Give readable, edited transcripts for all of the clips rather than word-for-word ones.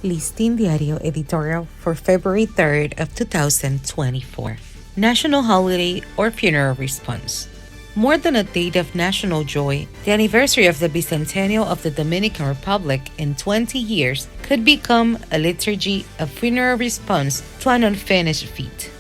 Listín Diario Editorial for February 3rd of 2024. National Holiday or Funeral Response. More than a date of national joy, the anniversary of the bicentennial of the Dominican Republic in 20 years could become a liturgy of funeral response to an unfinished feat.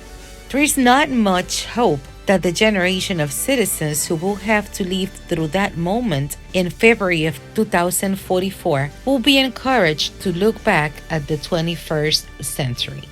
There is not much hope that the generation of citizens who will have to live through that moment in February of 2044 will be encouraged to look back at the 21st century.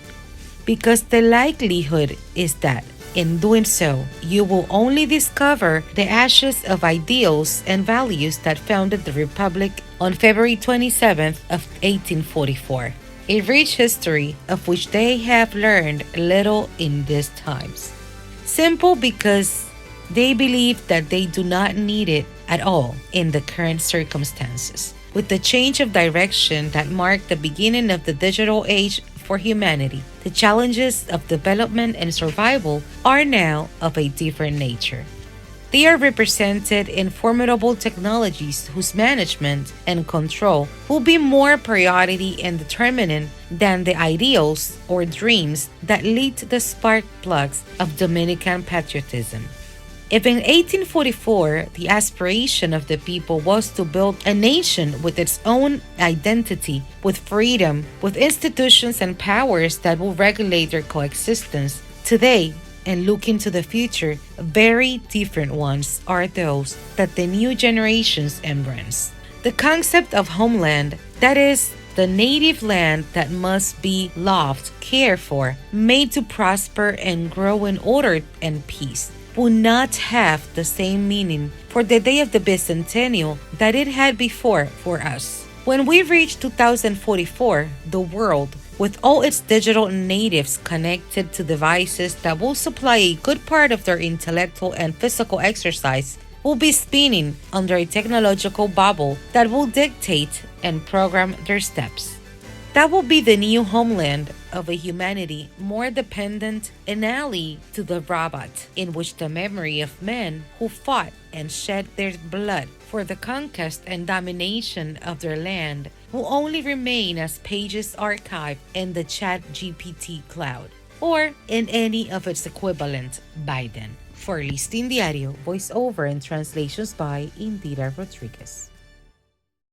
Because the likelihood is that in doing so, you will only discover the ashes of ideals and values that founded the Republic on February 27th of 1844, a rich history of which they have learned little in these times. Simple because they believe that they do not need it at all in the current circumstances. With the change of direction that marked the beginning of the digital age for humanity, the challenges of development and survival are now of a different nature. They are represented in formidable technologies whose management and control will be more priority and determinant than the ideals or dreams that lit the spark plugs of Dominican patriotism. If in 1844 the aspiration of the people was to build a nation with its own identity, with freedom, with institutions and powers that will regulate their coexistence, today, and looking to the future, very different ones are those that the new generations embrace. The concept of homeland, that is, the native land that must be loved, cared for, made to prosper and grow in order and peace, will not have the same meaning for the day of the bicentennial that it had before for us. When we reach 2044, the world, with all its digital natives connected to devices that will supply a good part of their intellectual and physical exercise, will be spinning under a technological bubble that will dictate and program their steps. That will be the new homeland of a humanity more dependent and ally to the robot, in which the memory of men who fought and shed their blood for the conquest and domination of their land will only remain as pages archived in the ChatGPT cloud, or in any of its equivalent by then. For Listín Diario, voiceover and translations by Indira Rodriguez.